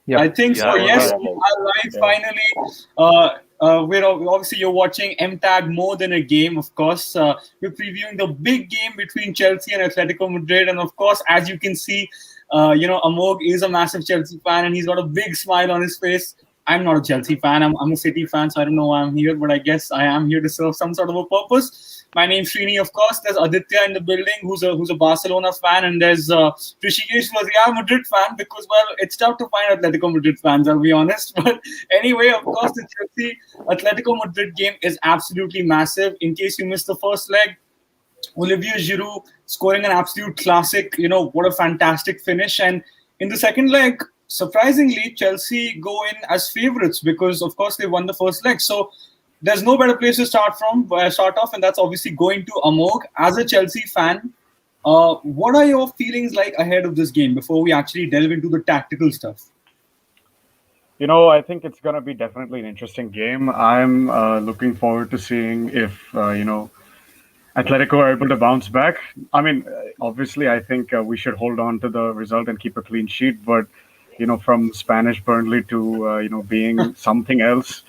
Yeah. I think so. Yeah, Yes, right. we are live Yeah. finally. We're obviously you're watching Mtag more than a game, of course. We're previewing the big game between Chelsea and Atletico Madrid, and of course, as you can see, Amog is a massive Chelsea fan, and he's got a big smile on his face. I'm not a Chelsea fan. I'm a City fan, so I don't know why I'm here, but I guess I am here to serve some sort of a purpose. My name's Srini, of course. There's Aditya in the building, who's a Barcelona fan, and there's Rishikesh, who's a Real Madrid fan. Because well, it's tough to find Atletico Madrid fans, I'll be honest. But anyway, of course, the Chelsea Atletico Madrid game is absolutely massive. In case you missed the first leg, Olivier Giroud scoring an absolute classic. What a fantastic finish. And in the second leg, surprisingly, Chelsea go in as favourites because, of course, they won the first leg. So there's no better place to start off, and that's obviously going to Amog. As a Chelsea fan, what are your feelings like ahead of this game before we actually delve into the tactical stuff? I think it's going to be definitely an interesting game. I'm looking forward to seeing if, Atletico are able to bounce back. I mean, obviously, I think we should hold on to the result and keep a clean sheet. But, from Spanish Burnley to, being something else,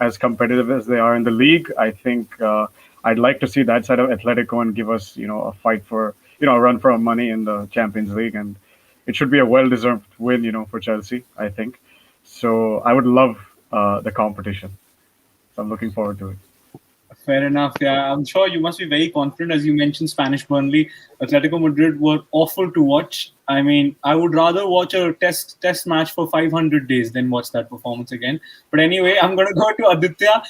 as competitive as they are in the league, I think I'd like to see that side of Atletico and give us, a fight for, a run for our money in the Champions League. And it should be a well-deserved win, for Chelsea, I think. So I would love the competition. So I'm looking forward to it. Fair enough. Yeah, I'm sure you must be very confident. As you mentioned, Spanish Burnley, Atletico Madrid were awful to watch. I mean, I would rather watch a test match for 500 days than watch that performance again. But anyway, I'm going to go to Aditya.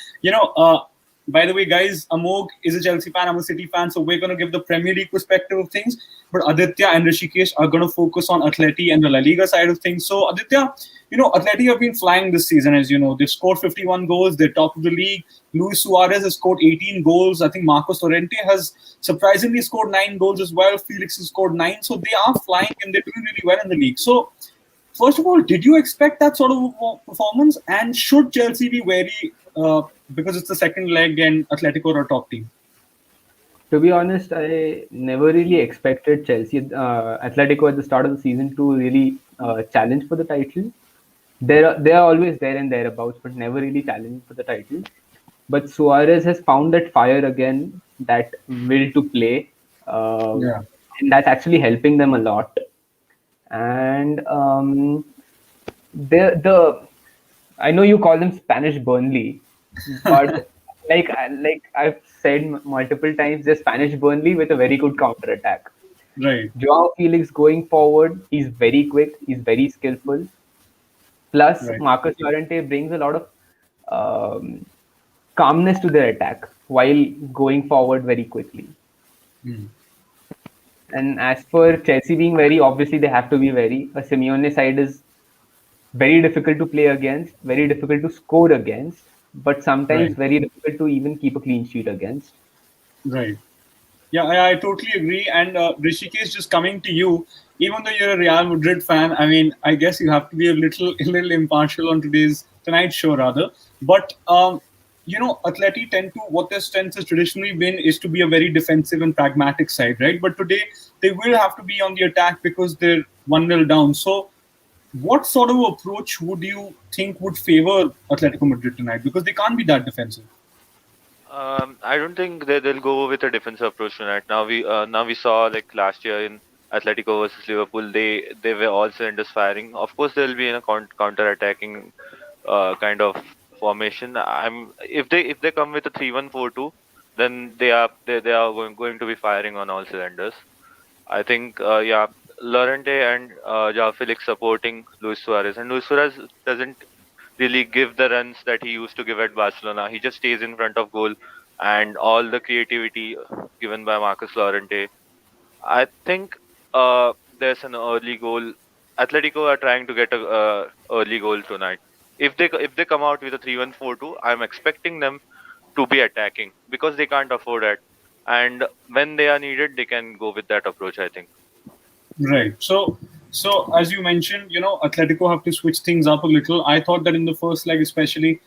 By the way, guys, Amog is a Chelsea fan. I'm a City fan. So we're going to give the Premier League perspective of things. But Aditya and Rishikesh are going to focus on Atleti and the La Liga side of things. So Aditya, Atleti have been flying this season, as you know. They've scored 51 goals. They're top of the league. Luis Suarez has scored 18 goals. I think Marcos Llorente has surprisingly scored 9 goals as well. Felix has scored 9. So they are flying and they're doing really well in the league. So, first of all, did you expect that sort of performance? And should Chelsea be wary because it's the second leg and Atletico are a top team? To be honest, I never really expected Chelsea, Atletico at the start of the season to really challenge for the title. They are always there and thereabouts, but never really challenging for the title. But Suarez has found that fire again, that will to play, and that's actually helping them a lot. And I know you call them Spanish Burnley, but like I've said multiple times, they're Spanish Burnley with a very good counter attack. Right. Joao Felix going forward, he's very quick, he's very skillful. Plus, Marcos Llorente brings a lot of calmness to their attack while going forward very quickly. And as for Chelsea being very, obviously they have to be very. A Simeone side is very difficult to play against, very difficult to score against, but sometimes very difficult to even keep a clean sheet against. Right. Yeah, I totally agree. And Rishikesh, just coming to you, even though you're a Real Madrid fan, I mean, I guess you have to be a little impartial on tonight's show rather. But Atleti tend to, what their strength has traditionally been is to be a very defensive and pragmatic side, right? But today they will have to be on the attack because they're 1-0 down. So what sort of approach would you think would favor Atletico Madrid tonight? Because they can't be that defensive. I don't think they'll go with a defensive approach tonight. Now we saw like last year in Atletico versus Liverpool, they were all cylinders firing. Of course, they'll be in a counter attacking kind of formation. If they come with a 3-1-4-2, then they are going to be firing on all cylinders. I think Llorente and Joao Felix supporting Luis Suarez, and Luis Suarez doesn't really give the runs that he used to give at Barcelona. He just stays in front of goal, and all the creativity given by Marcos Llorente. I think there's an early goal. Atletico are trying to get a early goal tonight. If they come out with a 3-1-4-2, I'm expecting them to be attacking because they can't afford it. And when they are needed, they can go with that approach, I think. Right. So as you mentioned, Atletico have to switch things up a little. I thought that in the first leg especially,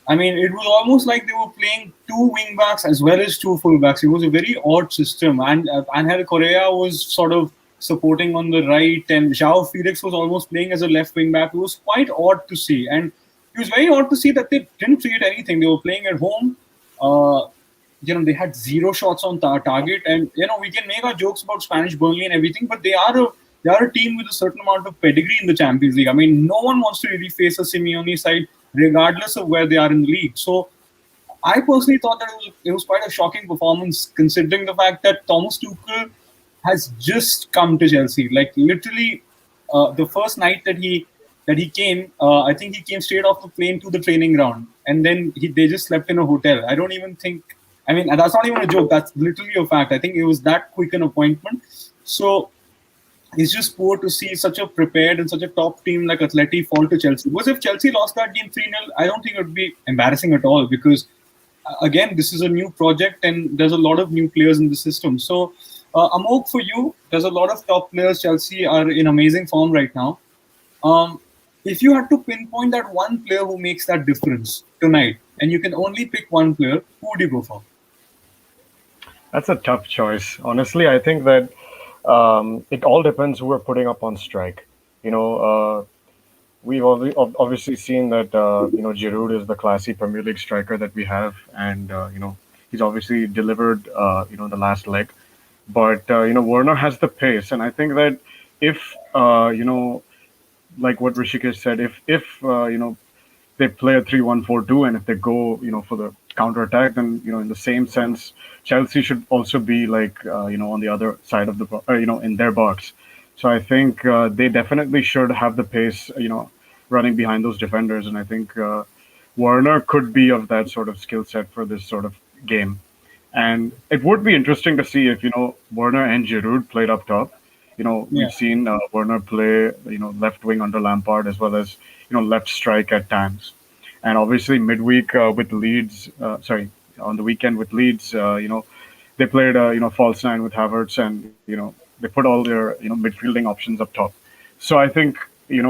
I mean, it was almost like they were playing 2 wing backs as well as 2 full backs. It was a very odd system. And Angel Correa was sort of supporting on the right, and João Felix was almost playing as a left wing back. It was quite odd to see, and it was very odd to see that they didn't create anything. They were playing at home. They had zero shots on target, and we can make our jokes about Spanish Burnley and everything, but they are a team with a certain amount of pedigree in the Champions League. I mean, no one wants to really face a Simeone side, regardless of where they are in the league. So I personally thought that it was quite a shocking performance, considering the fact that Thomas Tuchel has just come to Chelsea. Like literally, the first night that he came, I think he came straight off the plane to the training ground, and then they just slept in a hotel. I don't even think. I mean, that's not even a joke. That's literally a fact. I think it was that quick an appointment. So it's just poor to see such a prepared and such a top team like Atleti fall to Chelsea. Because if Chelsea lost that game 3-0, I don't think it would be embarrassing at all, because again, this is a new project and there's a lot of new players in the system. So, Amok, for you, there's a lot of top players. Chelsea are in amazing form right now. If you had to pinpoint that one player who makes that difference tonight, and you can only pick one player, who would you go for? That's a tough choice. Honestly, I think that it all depends who we're putting up on strike. You know, we've obviously seen that Giroud is the classy Premier League striker that we have, and he's obviously delivered the last leg. But Werner has the pace, and I think that if like what Rishikesh said, if they play a 3-1-4-2, and if they go for the counter attack, then in the same sense, Chelsea should also be like on the other side of the in their box. So I think they definitely should have the pace running behind those defenders, and I think Werner could be of that sort of skill set for this sort of game. And it would be interesting to see if Werner and Giroud played up top. Yeah. We've seen Werner play left wing under Lampard, as well as left strike at times. And obviously midweek with Leeds, sorry, on the weekend with Leeds, they played false nine with Havertz, and they put all their midfielding options up top. So I think in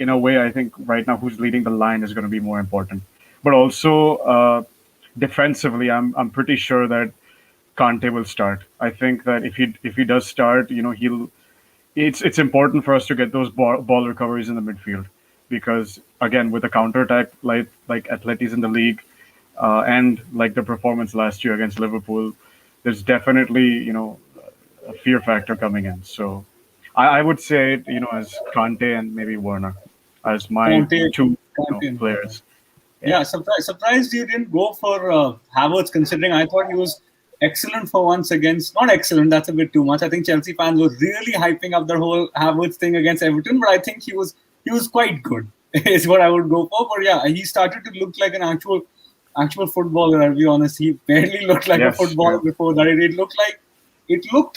a way, I think right now who's leading the line is going to be more important. But also defensively, I'm pretty sure that Kante will start. I think that if he does start, he'll. It's important for us to get those ball recoveries in the midfield, because again, with the counter attack like Atleti's in the league, and like the performance last year against Liverpool, there's definitely a fear factor coming in. So I would say it, as Kante and maybe Werner as my Conte, two Conte. players. Yeah, surprised you didn't go for Havertz, considering I thought he was excellent for once against. Not excellent, that's a bit too much. I think Chelsea fans were really hyping up the whole Havertz thing against Everton, but I think he was quite good. Is what I would go for. But yeah, he started to look like an actual footballer. I'll be honest, he barely looked like a Yes, footballer yeah. before that. It looked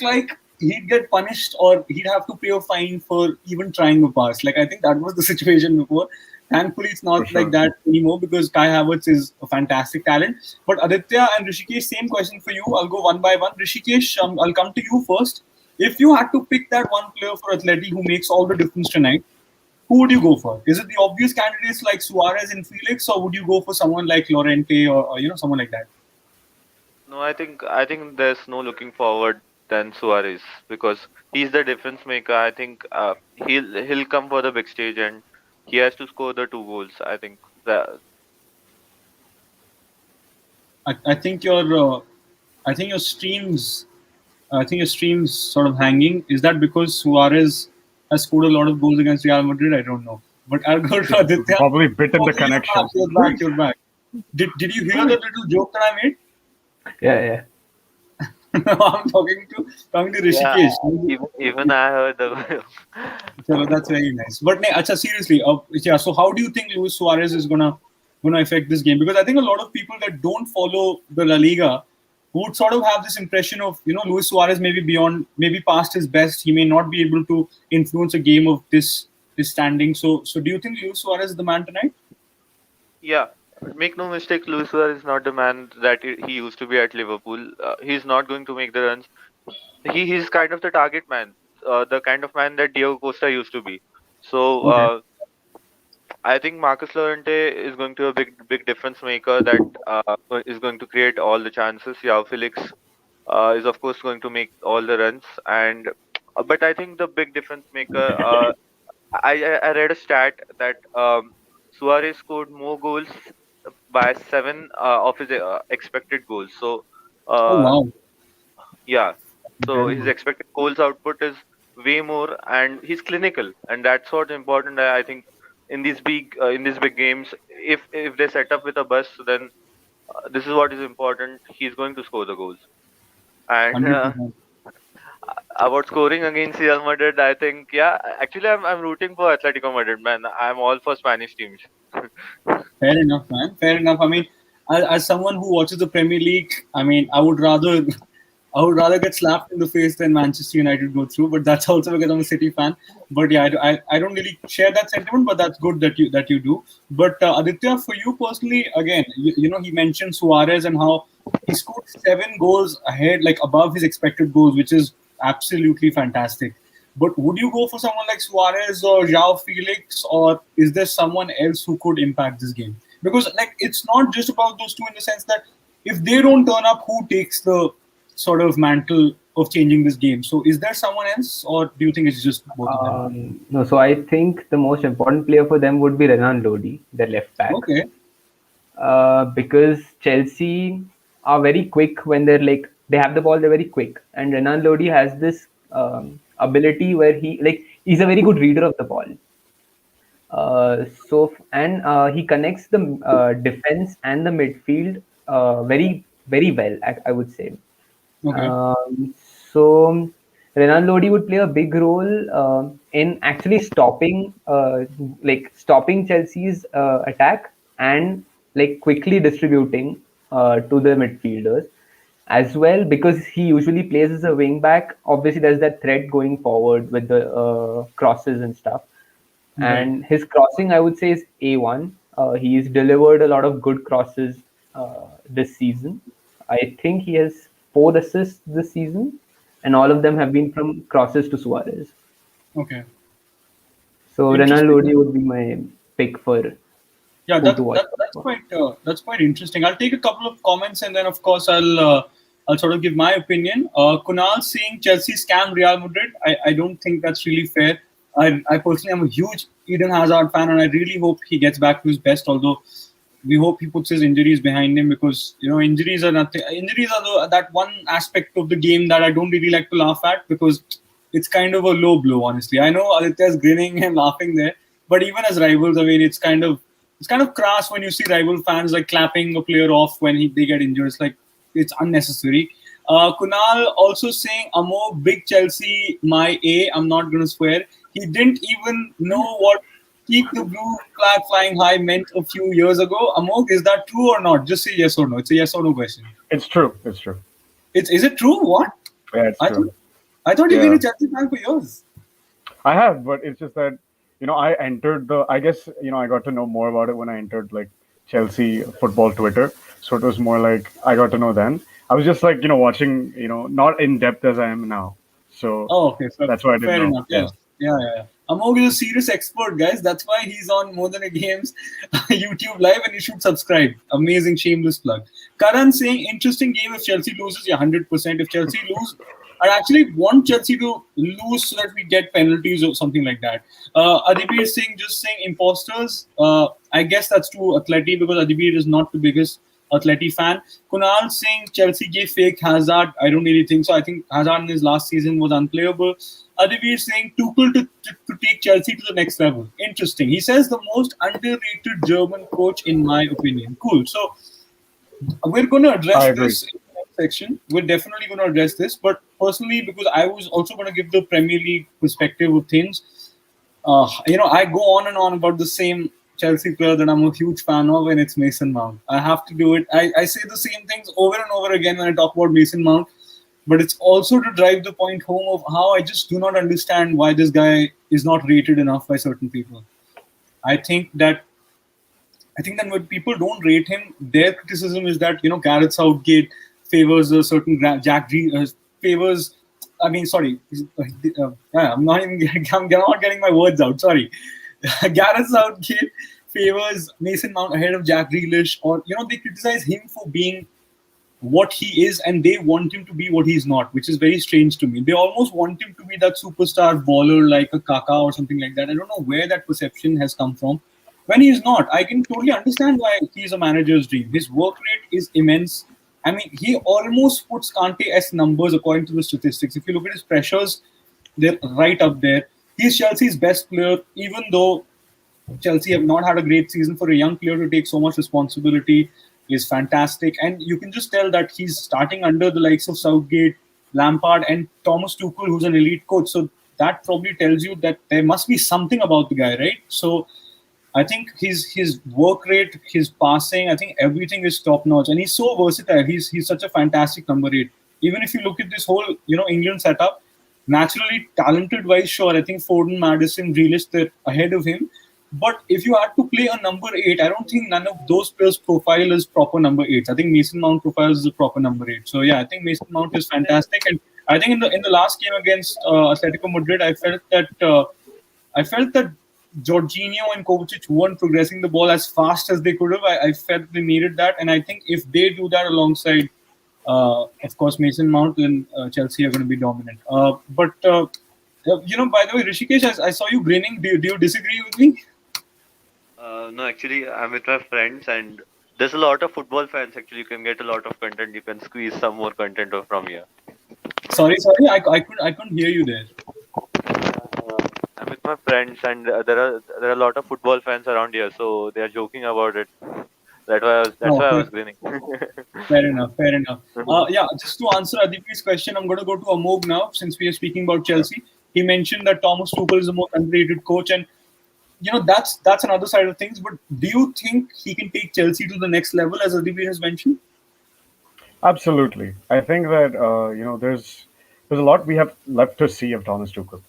like he'd get punished, or he'd have to pay a fine for even trying a pass. Like, I think that was the situation before. Thankfully, it's For not like sure. that anymore, because Kai Havertz is a fantastic talent. But Aditya and Rishikesh, same question for you. I'll go one by one. Rishikesh, I'll come to you first. If you had to pick that one player for Atleti who makes all the difference tonight, who would you go for? Is it the obvious candidates like Suarez and Felix, or would you go for someone like Lorente, or someone like that? No, I think there's no looking forward than Suarez, because he's the difference maker. I think he'll come for the big stage, and he has to score the two goals. I think that I think I think your streams I think your stream's sort of hanging. Is that because Suarez has scored a lot of goals against Real Madrid? I don't know. But I'll go to Aditya. Probably bit in Oh, the you're back. connection. You're back. You're back. Did you hear the little joke that I made? Yeah. I'm talking to yeah, Rishikesh. even I heard the So that's very nice. But acha, seriously, yeah. So how do you think Luis Suarez is gonna affect this game? Because I think a lot of people that don't follow the La Liga would sort of have this impression of Luis Suarez maybe past his best. He may not be able to influence a game of this standing. So do you think Luis Suarez is the man tonight? yeah. Make no mistake, Luis Suarez is not the man that he used to be at Liverpool. He's not going to make the runs. He's kind of the target man, the kind of man that Diego Costa used to be. So Okay. I think Marcus Llorente is going to be a big difference maker that is going to create all the chances. Yao Felix is of course going to make all the runs, and But I think the big difference maker. I read a stat that Suarez scored more goals by 7 of his expected goals. So Oh uh, wow. yeah, so his Incredible. expected goals output is way more, and he's clinical, and that's what's important. I think in these big games, if they set up with a bus, then this is what is important. He's going to score the goals. And 100%. about scoring against Real Madrid, I think yeah. Actually, I'm rooting for Atletico Madrid, man. I'm all for Spanish teams. Fair enough, man. Fair enough. I mean, as someone who watches the Premier League, I mean, I would rather get slapped in the face than Manchester United go through. But that's also because I'm a City fan. But yeah, I don't really share that sentiment. But that's good that you do. But Aditya, for you personally, again, you know, he mentioned Suarez and how he scored 7 goals ahead, like above his expected goals, which is absolutely fantastic. But would you go for someone like Suarez or João Felix, or is there someone else who could impact this game? Because like it's not just about those two in the sense that if they don't turn up, who takes the sort of mantle of changing this game? So is there someone else, or do you think it's just both of them? No, so I think the most important player for them would be Renan Lodi, their left back. Okay. Because Chelsea are very quick when they have the ball, they're very quick. And Renan Lodi has this ability where he's a very good reader of the ball. He connects the defense and the midfield very very well, I would say. Okay. So Renan Lodi would play a big role in actually stopping Chelsea's attack and quickly distributing to the midfielders as well, because he usually plays as a wing back. Obviously, there's that threat going forward with the crosses and stuff. Right. And his crossing, I would say, is A1. He's delivered a lot of good crosses this season. I think he has 4 assists this season, and all of them have been from crosses to Suarez. Okay. So Renan Interesting. Lodi would be my pick for Yeah, who to watch. that's quite interesting. I'll take a couple of comments and then, of course, I'll sort of give my opinion. Kunal saying Chelsea scam Real Madrid. I don't think that's really fair. I personally am a huge Eden Hazard fan, and I really hope he gets back to his best. Although we hope he puts his injuries behind him, because you know injuries are nothing. Injuries are that one aspect of the game that I don't really like to laugh at, because it's kind of a low blow. Honestly, I know Aditya's grinning and laughing there, but even as rivals, I mean, it's kind of crass when you see rival fans like clapping a player off when they get injured. It's like it's unnecessary. Kunal also saying Amo big Chelsea my A. I'm not gonna swear. He didn't even know what keep the blue flag flying high meant a few years ago. Amok, is that true or not? Just say yes or no. It's a yes or no question. It's true. It's true. Is it true? What? Yeah, it's true. I thought you've Yeah. been a Chelsea fan for years. I have, but it's just that I entered I guess I got to know more about it when I entered like Chelsea football Twitter. So it was more like I got to know then. I was just like watching not in depth as I am now. So Oh, okay. So that's why I didn't fair know. enough. Yes. Yeah. Amog is a serious expert, guys. That's why he's on More Than a Games YouTube Live, and you should subscribe. Amazing, shameless plug. Karan saying, interesting game if Chelsea loses. Yeah, 100%. If Chelsea lose, I actually want Chelsea to lose so that we get penalties or something like that. Adibir is saying imposters. I guess that's true, Atleti, because Adibir is not the biggest Atleti fan. Kunal saying Chelsea gave fake Hazard. I don't really think so. I think Hazard in his last season was unplayable. Adivir saying Tuchel to take Chelsea to the next level. Interesting. He says the most underrated German coach, in my opinion. Cool. So we're going to address this in the next section. We're definitely going to address this. But personally, because I was also going to give the Premier League perspective of things, I go on and on about the same Chelsea player that I'm a huge fan of, and it's Mason Mount. I have to do it. I say the same things over and over again when I talk about Mason Mount, but it's also to drive the point home of how I just do not understand why this guy is not rated enough by certain people. I think that when people don't rate him, their criticism is that Gareth Southgate favors a certain favors. I mean, sorry, I'm not even. I'm not getting my words out. Sorry, Gareth Southgate favors Mason Mount ahead of Jack Grealish, or they criticize him for being what he is, and they want him to be what he's not, which is very strange to me. They almost want him to be that superstar baller like a Kaka or something like that. I don't know where that perception has come from. When he's not, I can totally understand why he's a manager's dream. His work rate is immense. I mean, he almost puts Kante-esque numbers according to the statistics. If you look at his pressures, they're right up there. He's Chelsea's best player, even though Chelsea have not had a great season. For a young player to take so much responsibility is fantastic. And you can just tell that he's starting under the likes of Southgate, Lampard, and Thomas Tuchel, who's an elite coach. So that probably tells you that there must be something about the guy, right? So I think his work rate, his passing, I think everything is top notch, and he's so versatile. He's such a fantastic number 8. Even if you look at this whole England setup, naturally talented wise, sure, I think Foden, Madison, Grealish, they're ahead of him. But if you had to play a number 8, I don't think none of those players profile as proper number 8s. I think Mason Mount profiles as a proper number 8. So yeah, I think Mason Mount is fantastic, and I think in the last game against Atletico Madrid, I felt that Jorginho and Kovacic weren't progressing the ball as fast as they could have. I felt they needed that, and I think if they do that alongside, of course, Mason Mount, then Chelsea are going to be dominant. By the way, Rishikesh, I saw you grinning. Do you disagree with me? No, actually, I'm with my friends, and there's a lot of football fans. Actually, you can get a lot of content. You can squeeze some more content from here. Sorry, I couldn't hear you there. I'm with my friends, and there are a lot of football fans around here, so they are joking about it. That's why I was grinning. Fair enough. Just to answer Aditya's question, I'm going to go to Amog now, since we are speaking about Chelsea. He mentioned that Thomas Tuchel is the most underrated coach, and that's another side of things. But do you think he can take Chelsea to the next level, as Aditya has mentioned? Absolutely. I think that there's a lot we have left to see of Thomas Tuchel.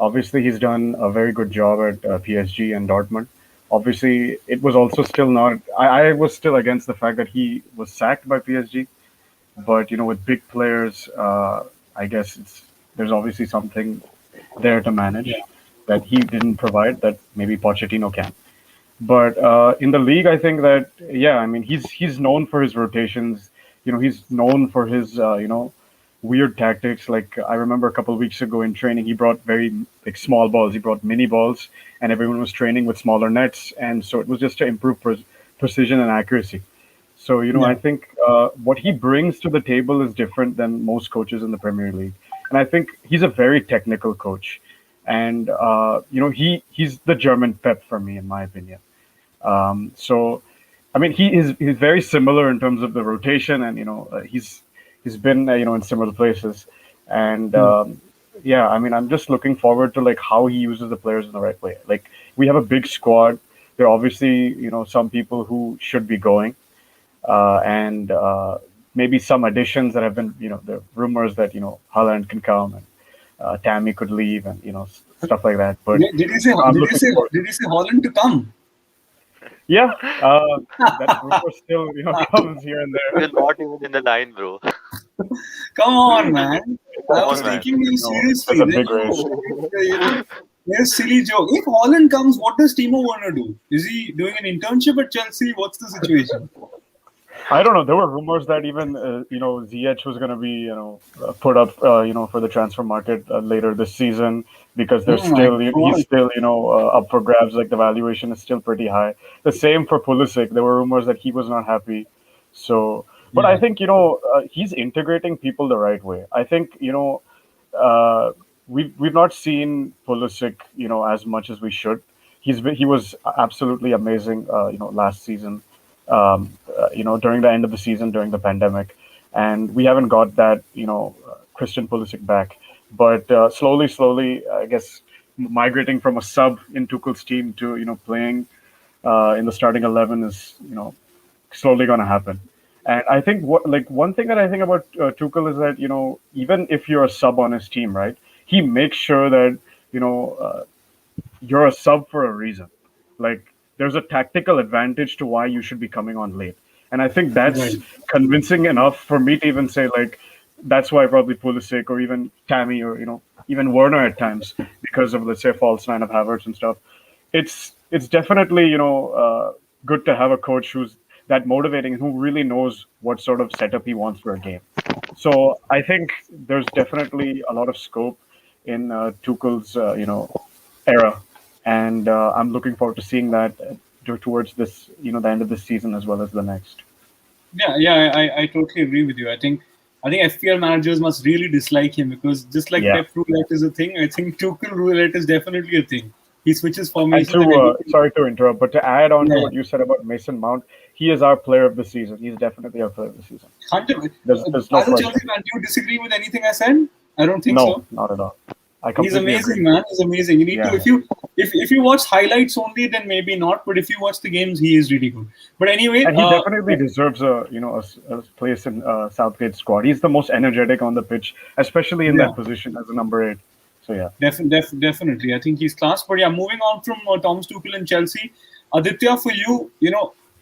Obviously he's done a very good job at PSG and Dortmund. Obviously, it was also still not. I was still against the fact that he was sacked by PSG, but with big players, I guess there's obviously something there to manage that he didn't provide that maybe Pochettino can. But in the league, I think that I mean he's known for his rotations. He's known for his weird tactics. Like I remember a couple of weeks ago in training, he brought very small balls. He brought mini balls, and everyone was training with smaller nets, and so it was just to improve precision and accuracy. So I think what he brings to the table is different than most coaches in the Premier League, and I think he's a very technical coach, and he's the German Pep for me, in my opinion. So, I mean, he's very similar in terms of the rotation, and he's been in similar places, and I mean, I'm just looking forward to like how he uses the players in the right way. Like we have a big squad. There are obviously some people who should be going, and maybe some additions that have been the rumors that Haaland can come and Tammy could leave and stuff like that. But did you say Haaland to come? Yeah, that rumor still comes here and there. You're not even in the line, bro. Come on, man. I was taking you seriously. That's a big race. Yes, silly joke. If Haaland comes, what does Timo Werner do? Is he doing an internship at Chelsea? What's the situation? I don't know. There were rumors that even Ziyech was going to be put up for the transfer market later this season because there's he's still up for grabs. Like the valuation is still pretty high. The same for Pulisic. There were rumors that he was not happy. So, but I think he's integrating people the right way. I think we've not seen Pulisic as much as we should. He was absolutely amazing last season. During the end of the season, during the pandemic, and we haven't got that, Christian Pulisic back. But slowly, I guess migrating from a sub in Tuchel's team to playing in the starting 11 is slowly going to happen. And I think one thing that I think about Tuchel is that even if you're a sub on his team, right, he makes sure that you're a sub for a reason. Like there's a tactical advantage to why you should be coming on late. And I think that's convincing enough for me to even say, like, that's why probably Pulisic or even Tammy or, even Werner at times, because of, let's say, false nine of Havertz and stuff. It's definitely, good to have a coach who's that motivating, who really knows what sort of setup he wants for a game. So I think there's definitely a lot of scope in Tuchel's era, and I'm looking forward to seeing that towards this the end of this season as well as the next. Yeah, I totally agree with you. I think FPL managers must really dislike him because just like Yeah. Pep roulette is a thing, I think Tuchel roulette is definitely a thing. He switches And formations and to everything. sorry to interrupt, but to add on to Yeah, what you said about Mason Mount, he is our player of the season. He's definitely our player of the season. Hunter, There's no as a Chelsea question. fan, do you disagree with anything I said? I don't think No, so. not at all. I He's completely amazing, agree. man. He's amazing. You need to Yeah. if you watch highlights only, then maybe not. But if you watch the games, he is really good. But anyway, And he definitely deserves a place in Southgate's squad. He's the most energetic on the pitch, especially in yeah. that position as a number 8. So yeah. Definitely. I think he's class. But yeah, moving on from Thomas Tuchel and Chelsea, Aditya, for you,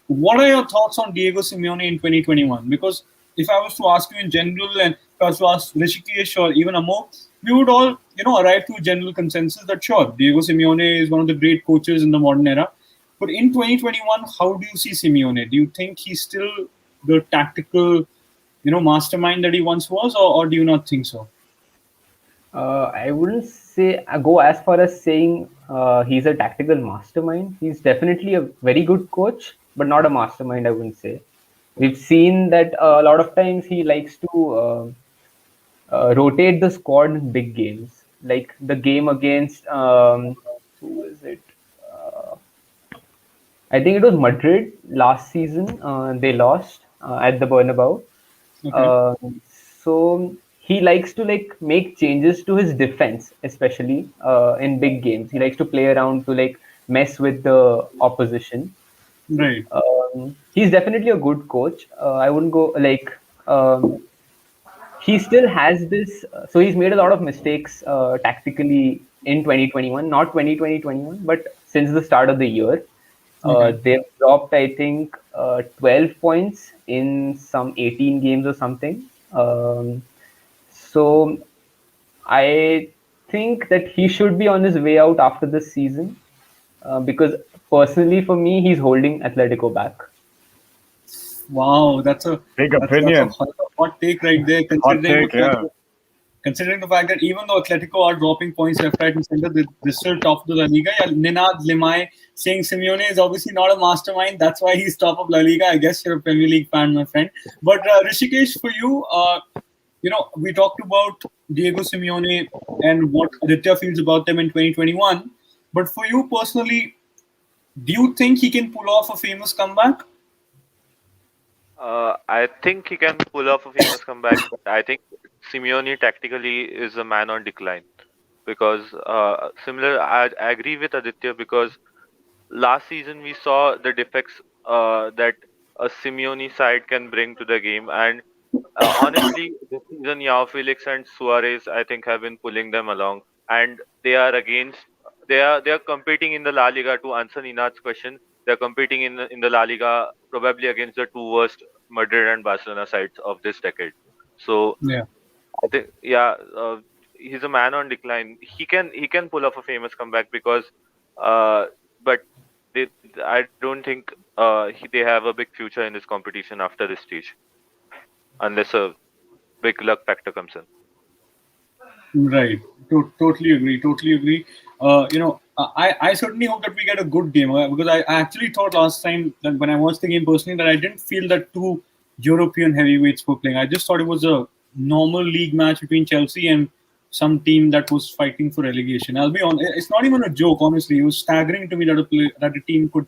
what are your thoughts on Diego Simeone in 2021? Because if I was to ask you in general, and if I was to ask Rishikesh or even Amok, we would all, arrive to a general consensus that sure, Diego Simeone is one of the great coaches in the modern era. But in 2021, how do you see Simeone? Do you think he's still the tactical, mastermind that he once was, or do you not think so? I wouldn't say go as far as saying he's a tactical mastermind. He's definitely a very good coach, but not a mastermind. I wouldn't say. We've seen that a lot of times he likes to rotate the squad in big games, like the game against who is it? I think it was Madrid last season. They lost at the Bernabeu. Okay. Uh, so he likes to like make changes to his defense, especially in big games. He likes to play around to like mess with the opposition. Right. He's definitely a good coach. I wouldn't go like he still has this. So he's made a lot of mistakes tactically in 2021, not 2021, but since the start of the year. Okay. They've dropped, I think, 12 points in some 18 games or something. So I think that he should be on his way out after this season because personally, for me, he's holding Atletico back. Wow, Big that's a opinion. hot take right there. Hot take, yeah. Considering the fact that even though Atletico are dropping points left, right, and center, they're still top of the La Liga. Yeah, Ninad Limay saying Simeone is obviously not a mastermind. That's why he's top of La Liga. I guess you're a Premier League fan, my friend. But Rishikesh, for you, we talked about Diego Simeone and what Aditya feels about them in 2021. But for you personally, do you think he can pull off a famous comeback? I think he can pull off a famous comeback, but I think Simeone tactically is a man on decline because I agree with Aditya because last season we saw the defects that a Simeone side can bring to the game, and honestly, this season Yao Felix and Suarez I think have been pulling them along, and they are competing in the La Liga. To answer Ninad's question, they're competing in the La Liga probably against the two worst Madrid and Barcelona sides of this decade. So Yeah. I think he's a man on decline. He can pull off a famous comeback because but they, I don't think they have a big future in this competition after this stage unless a big luck factor comes in. Right. Totally agree. Totally agree. I certainly hope that we get a good game because I actually thought last time that when I watched the game personally that I didn't feel that two European heavyweights were playing. I just thought it was a normal league match between Chelsea and some team that was fighting for relegation. I'll be honest. It's not even a joke. Honestly, it was staggering to me that a team could.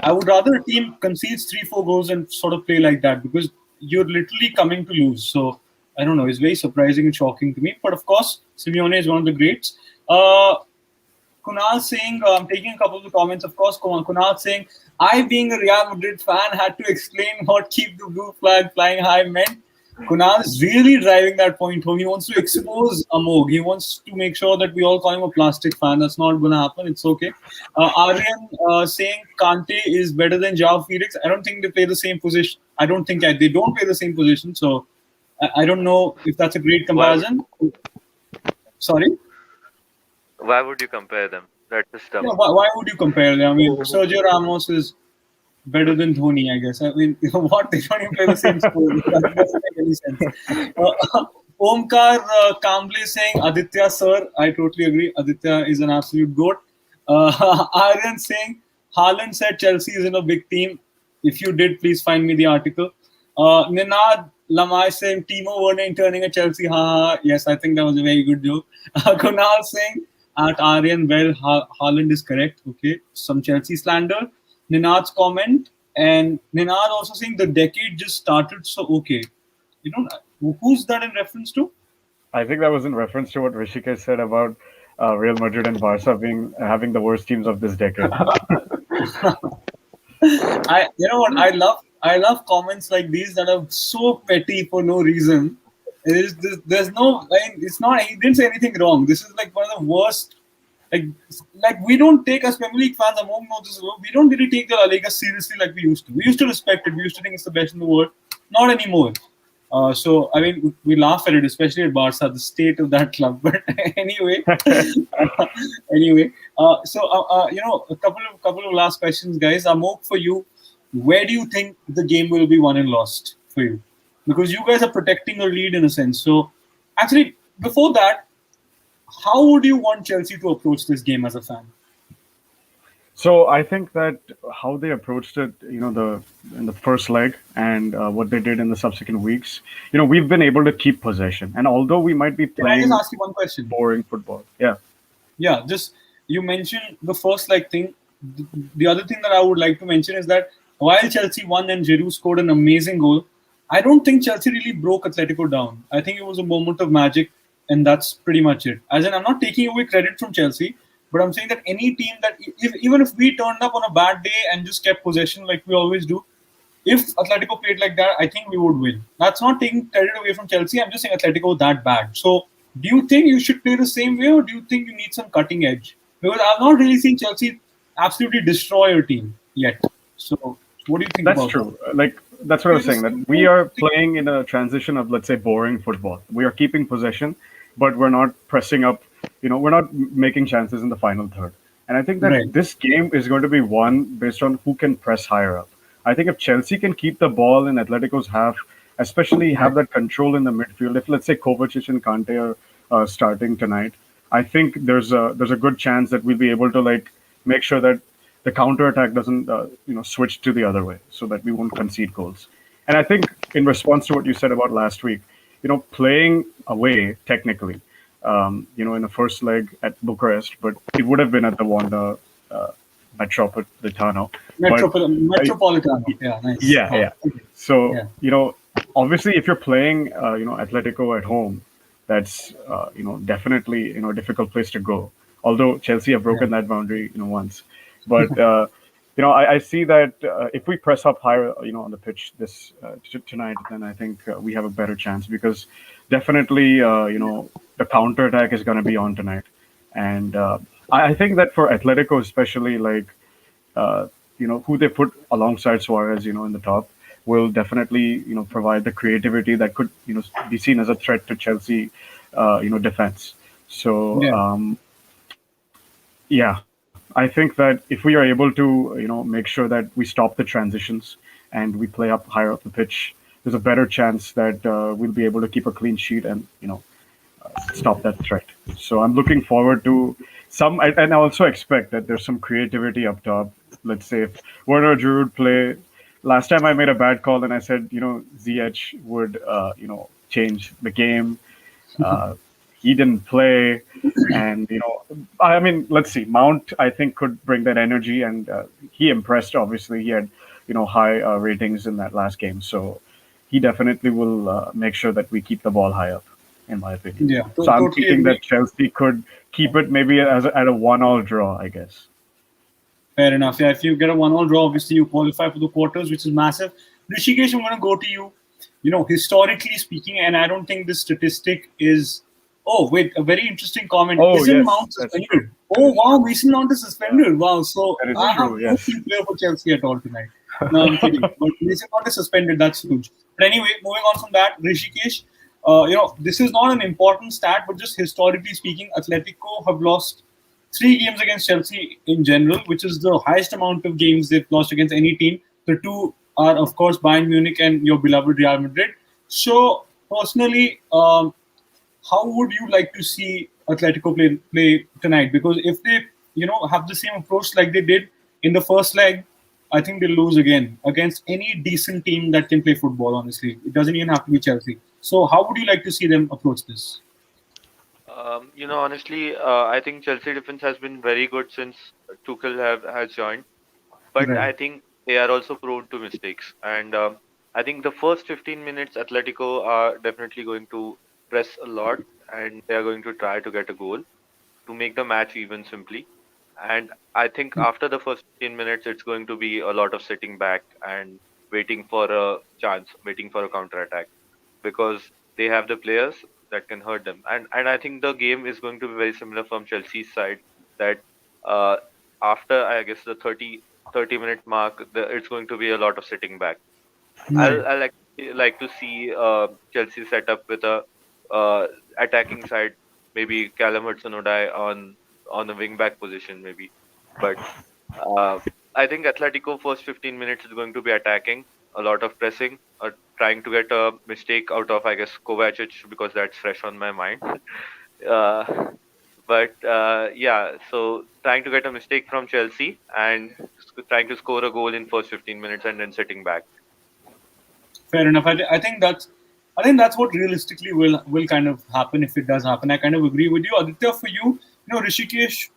I would rather a team concedes 3-4 goals and sort of play like that because you're literally coming to lose. So I don't know. It's very surprising and shocking to me. But of course, Simeone is one of the greats. Kunal saying, I'm taking a couple of the comments. Of course, Kunal saying, I being a Real Madrid fan had to explain what keep the blue flag flying high meant. Kunal is really driving that point home. He wants to expose Amog. He wants to make sure that we all call him a plastic fan. That's not going to happen. It's okay. Aryan saying Kante is better than Joao Felix. I don't think they play the same position. I don't think they don't play the same position. So I don't know if that's a great Why would comparison. Sorry? why would you compare them? That's just dumb. Yeah, why would you compare them? I mean, Sergio Ramos is better than Dhoni, I guess. I mean, what? They don't even play the same sport. That doesn't make any sense. Omkar Kamble saying, Aditya, sir, I totally agree. Aditya is an absolute goat. Aryan saying, Haaland said Chelsea is in a big team. If you did, please find me the article. Ninad Lamai saying, Timo Werner turning a Chelsea. Ha ha. Yes, I think that was a very good joke. Kunal saying, at Aryan, well, Haaland is correct. Okay, some Chelsea slander. Ninad's comment, and Ninad also saying the decade just started. So okay, you know who's that in reference to? I think that was in reference to what Rishikesh said about Real Madrid and Barca being having the worst teams of this decade. You know what, I love comments like these that are so petty for no reason. There's no, like, it's not, he didn't say anything wrong. This is like one of the worst. Like, like we don't take, as Premier League fans, Among knows this, we don't really take the La Liga seriously like we used to. We used to respect it. We used to think it's the best in the world. Not anymore. So I mean, we laugh at it, especially at Barca, the state of that club. But anyway, anyway, you know, a couple of last questions, guys. Amok, for you, where do you think the game will be won and lost for you? Because you guys are protecting your lead in a sense. So actually, before that, how would you want Chelsea to approach this game as a fan? So I think that how they approached it, you know, in the first leg and what they did in the subsequent weeks, you know, we've been able to keep possession. And although we might be Can I playing just ask you one question? boring football, yeah. Yeah, just you mentioned the first leg thing. The other thing that I would like to mention is that while Chelsea won and Giroud scored an amazing goal, I don't think Chelsea really broke Atletico down. I think it was a moment of magic, and that's pretty much it. As in, I'm not taking away credit from Chelsea, but I'm saying that any team that, even if we turned up on a bad day and just kept possession like we always do, if Atletico played like that, I think we would win. That's not taking credit away from Chelsea. I'm just saying Atletico that bad. So, do you think you should play the same way, or do you think you need some cutting edge? Because I've not really seen Chelsea absolutely destroy your team yet. So, what do you think That's about true. Like that's what I was saying. That we are playing in a transition of, let's say, boring football. We are keeping possession, but we're not pressing up. You know, we're not making chances in the final third. And I think that Right. this game is going to be won based on who can press higher up. I think if Chelsea can keep the ball in Atletico's half, especially have that control in the midfield. If let's say Kovacic and Kante are starting tonight, I think there's a good chance that we'll be able to like make sure that the counter attack doesn't switch to the other way, so that we won't concede goals. And I think in response to what you said about last week, you know, playing away technically, in the first leg at Bucharest, but it would have been at the Wanda Metropolitano. Metropolitano. Yeah, nice. Yeah. So, Yeah. Obviously, if you're playing, Atletico at home, that's, definitely, a difficult place to go. Although Chelsea have broken that boundary, once. But, I see that if we press up higher, on the pitch tonight, then I think we have a better chance because definitely, the counter attack is going to be on tonight. And I think that for Atletico, especially, like, who they put alongside Suarez, in the top, will definitely, provide the creativity that could, be seen as a threat to Chelsea, defense. So, I think that if we are able to, make sure that we stop the transitions and we play up higher up the pitch, there's a better chance that we'll be able to keep a clean sheet and, stop that threat. So I'm looking forward to and I also expect that there's some creativity up top. Let's say if Werner Giroud play. Last time I made a bad call and I said, Ziyech would, change the game. He didn't play, and I mean, let's see. Mount, I think, could bring that energy, and he impressed. Obviously, he had high ratings in that last game, so he definitely will make sure that we keep the ball high up, in my opinion. Yeah. So I'm thinking that Chelsea could keep it maybe at a 1-1 draw, I guess. Fair enough. Yeah, if you get a 1-1 draw, obviously you qualify for the quarters, which is massive. Rishikesh, I'm going to go to you. Historically speaking, and I don't think this statistic is. Oh, wait, a very interesting comment. Isn't Mount suspended? Oh, wow, Mason Mount is suspended. Wow, so I have no team player for Chelsea at all tonight. No, I'm kidding. But Mason Mount is suspended. That's huge. But anyway, moving on from that, Rishikesh, this is not an important stat, but just historically speaking, Atletico have lost 3 games against Chelsea in general, which is the highest amount of games they've lost against any team The two are, of course, Bayern Munich and your beloved Real Madrid. So, personally, how would you like to see Atletico play tonight? Because if they, have the same approach like they did in the first leg, I think they'll lose again against any decent team that can play football. Honestly, it doesn't even have to be Chelsea. So, how would you like to see them approach this? Honestly, I think Chelsea defense has been very good since Tuchel has joined, but Right. I think they are also prone to mistakes. And I think the first 15 minutes, Atletico are definitely going to press a lot, and they are going to try to get a goal to make the match even simply. And I think after the first 15 minutes, it's going to be a lot of sitting back and waiting for a chance, waiting for a counter attack because they have the players that can hurt them. And I think the game is going to be very similar from Chelsea's side that uh, after I guess the 30-minute mark, it's going to be a lot of sitting back. Right. I'll actually like to see Chelsea set up with a uh, attacking side, maybe Callum Hudson-Odoi on the wing back position maybe, but uh, I think Atletico first 15 minutes is going to be attacking, a lot of pressing, trying to get a mistake out of I guess Kovacic because that's fresh on my mind. uh, but yeah, so trying to get a mistake from Chelsea and trying to score a goal in first 15 minutes and then sitting back. Fair enough. I think that's what realistically will kind of happen if it does happen. I kind of agree with you, Aditya. For you, Rishikesh,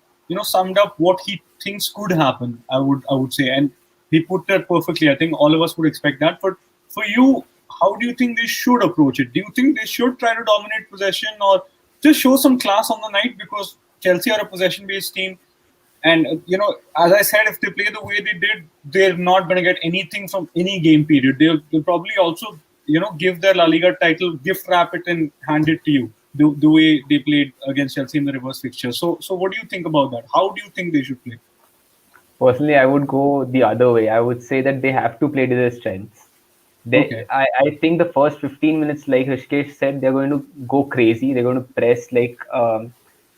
summed up what he thinks could happen. I would say, and he put that perfectly. I think all of us would expect that. But for you, how do you think they should approach it? Do you think they should try to dominate possession or just show some class on the night because Chelsea are a possession-based team? And as I said, if they play the way they did, they're not going to get anything from any game period. They'll probably also, give their La Liga title, gift wrap it, and hand it to you. The way they played against Chelsea in the reverse fixture. So what do you think about that? How do you think they should play? Personally, I would go the other way. I would say that they have to play to their strengths. Okay. I think the first 15 minutes, like Rishikesh said, they're going to go crazy. They're going to press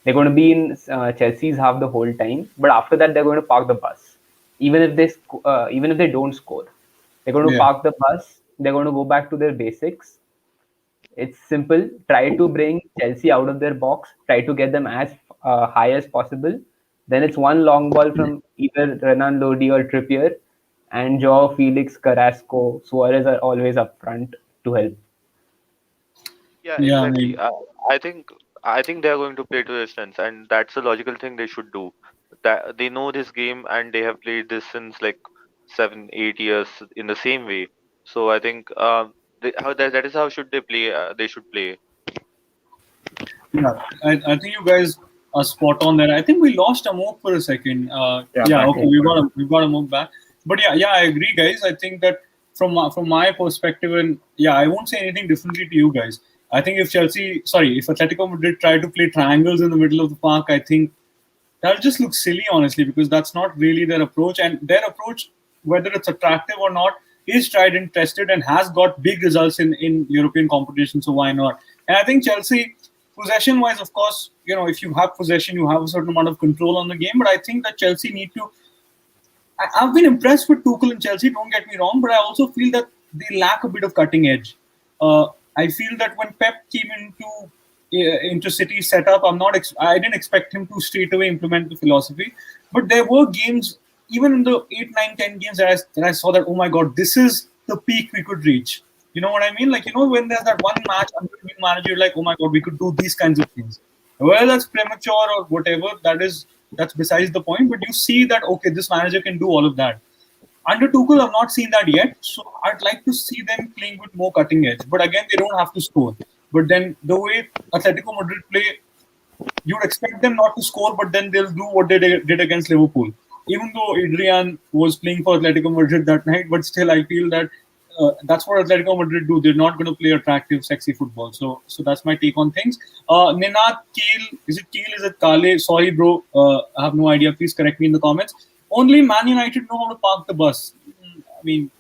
they're going to be in Chelsea's half the whole time. But after that, they're going to park the bus. Even if they don't score, they're going to Yeah. park the bus. They're going to go back to their basics. It's simple. Try to bring Chelsea out of their box. Try to get them as high as possible. Then it's one long ball from either Renan Lodi or Trippier, and Joao Felix, Carrasco, Suarez are always up front to help. Yeah, Yeah. I exactly. mean, I think they are going to play to their strengths, and that's a logical thing they should do. That they know this game and they have played this since like 7, 8 years in the same way. So I think that is how should they play. They should play. yeah. I think you guys are spot on there. I think we lost Amok for a second. Yeah, Yeah. back Okay. to We've got Amok back. But yeah. I agree, guys. I think that from my perspective, and yeah, I won't say anything differently to you guys. I think if Atletico Madrid try to play triangles in the middle of the park, I think that just looks silly, honestly, because that's not really their approach. And their approach, whether it's attractive or not, is tried and tested and has got big results in European competition. So why not? And I think Chelsea, possession-wise, of course, if you have possession, you have a certain amount of control on the game. But I think that Chelsea need to. I've been impressed with Tuchel and Chelsea. Don't get me wrong, but I also feel that they lack a bit of cutting edge. I feel that when Pep came into City setup, I didn't expect him to straight away implement the philosophy. But there were games, even in the 8, 9, 10 games that I saw that, oh my god, this is the peak we could reach. You know what I mean? Like, when there's that one match under a new manager, you're like, oh my god, we could do these kinds of things. Whether that's premature or whatever, that's besides the point. But you see that, okay, this manager can do all of that. Under Tuchel, I've not seen that yet, so I'd like to see them playing with more cutting edge. But again, they don't have to score. But then the way Atletico Madrid play, you'd expect them not to score, but then they'll do what they did against Liverpool. Even though Adrian was playing for Atletico Madrid that night, but still, I feel that that's what Atletico Madrid do. They're not going to play attractive, sexy football. So that's my take on things. Ninad, Kale, is it Kale? Sorry, bro. I have no idea. Please correct me in the comments. Only Man United know how to park the bus. I mean,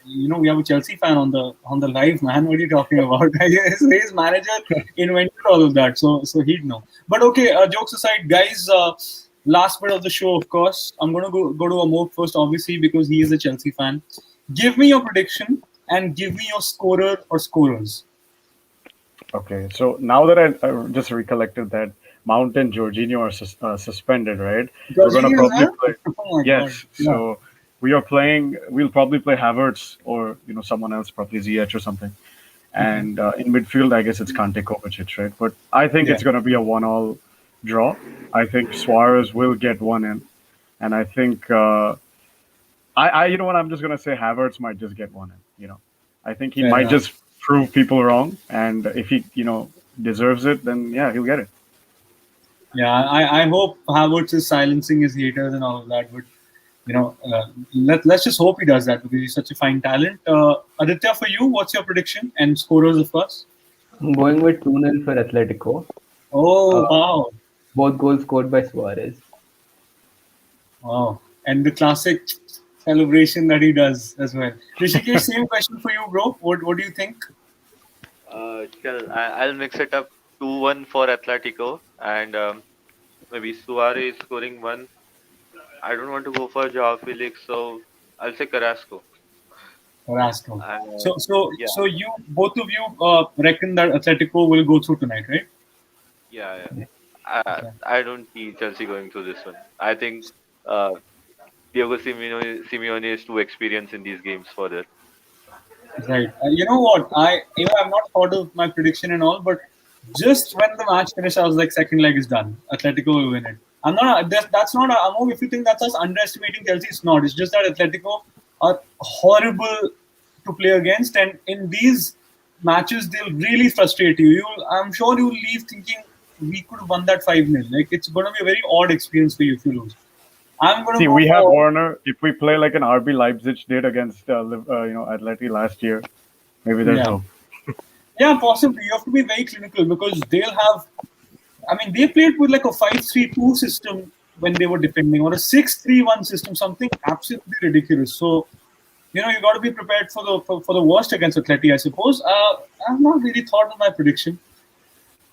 we have a Chelsea fan on the live, man. What are you talking about? His manager invented all of that, so he'd know. But okay, jokes aside, guys. Last bit of the show, of course. I'm gonna go to Amok first, obviously, because he is a Chelsea fan. Give me your prediction and give me your scorer or scorers. Okay, so now that I just recollected that Mount and Jorginho are suspended, right? We're gonna Jorginho as probably well? play. Oh my god. Yes, Yeah. so we are playing. We'll probably play Havertz or someone else, probably Ziyech or something. And in midfield, I guess it's Kante Kovacic, right? But I think Yeah. it's gonna be a 1-1 draw. I think Suarez will get one in, and I think I you know what, I'm just gonna say Havertz might just get one in. I think he Fair might enough. just prove people wrong, and if he deserves it, then yeah, he'll get it. Yeah, I hope Havertz is silencing his haters and all of that, but let's just hope he does that because he's such a fine talent. Aditya, for you, what's your prediction and scorers, of course? I'm going with 2-0 for Atletico. Oh, Uh, wow. both goals scored by Suarez. Wow. And the classic celebration that he does as well. Rishikesh, same question for you, bro. What do you think? I'll mix it up. 2-1 for Atletico, and maybe Suarez scoring one. I don't want to go for Joao Felix, so I'll say Carrasco. Carrasco. And So you both of you reckon that Atletico will go through tonight, right? yeah. Yeah. Okay. I don't see Chelsea going through this one. I think uh, Diego Simeone is too experienced in these games for that. Right. You know what? I've not thought of my prediction and all, but just when the match finished, I was like, second leg is done. Atletico will win it. I'm not. That's not. Among, if you think that's us underestimating Chelsea, it's not. It's just that Atletico are horrible to play against, and in these matches, they'll really frustrate you. I'm sure you'll leave thinking we could have won that 5-0. Like it's going to be a very odd experience for you if you lose. I'm going to See, go we have for. Warner. If we play like an RB Leipzig did against Atleti last year, maybe there's Yeah. hope. Yeah, possibly. You have to be very clinical because they'll have. I mean, they played with like a 5-3-2 system when they were defending, or a 6-3-1 system, something absolutely ridiculous. So, you got to be prepared for the worst against Atleti, I suppose. I've not really thought of my prediction.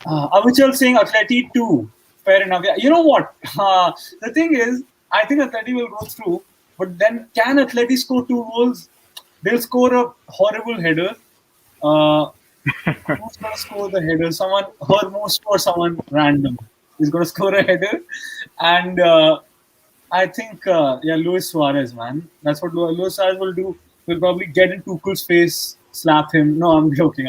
Avichal saying Atleti 2. Fair enough. Yeah. You know what? The thing is, I think Atleti will go through, but then can Atleti score 2 goals? They'll score a horrible header. Who's going to score the header? Someone, Hormuz or someone random is going to score a header. And I think, Luis Suarez, man. That's what Luis Suarez will do. He'll probably get in Tuchel's face, slap him. No, I'm joking.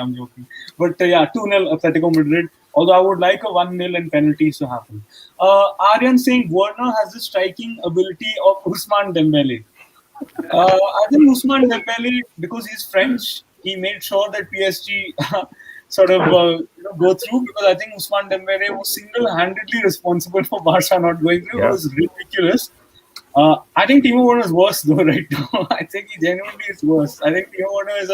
But 2-0 Atletico Madrid. Although I would like a 1-0 and penalties to happen. Aryan saying Werner has the striking ability of Ousmane Dembele. I think Ousmane Dembele, because he's French, he made sure that PSG sort of go through because I think Ousmane Dembele was single-handedly responsible for Barca not going through. Yeah. It was ridiculous. I think Timo Werner is worse though right now. I think he genuinely is worse. I think Timo Werner is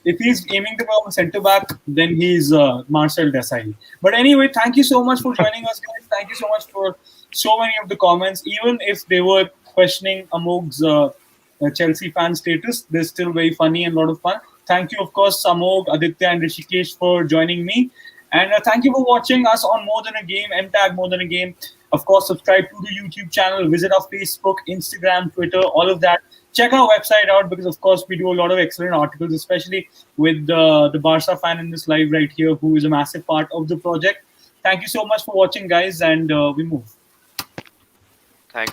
if he's aiming to become a centre back, then he's Marcel Desailly. But anyway, thank you so much for joining us, guys. Thank you so much for so many of the comments. Even if they were questioning Amog's Chelsea fan status, they're still very funny and a lot of fun. Thank you, of course, Amog, Aditya, and Rishikesh for joining me. And thank you for watching us on More Than a Game, Mtag More Than a Game. Of course, subscribe to the YouTube channel, visit our Facebook, Instagram, Twitter, all of that. Check our website out because, of course, we do a lot of excellent articles, especially with the Barca fan in this live right here, who is a massive part of the project. Thank you so much for watching, guys, and we move. Thanks,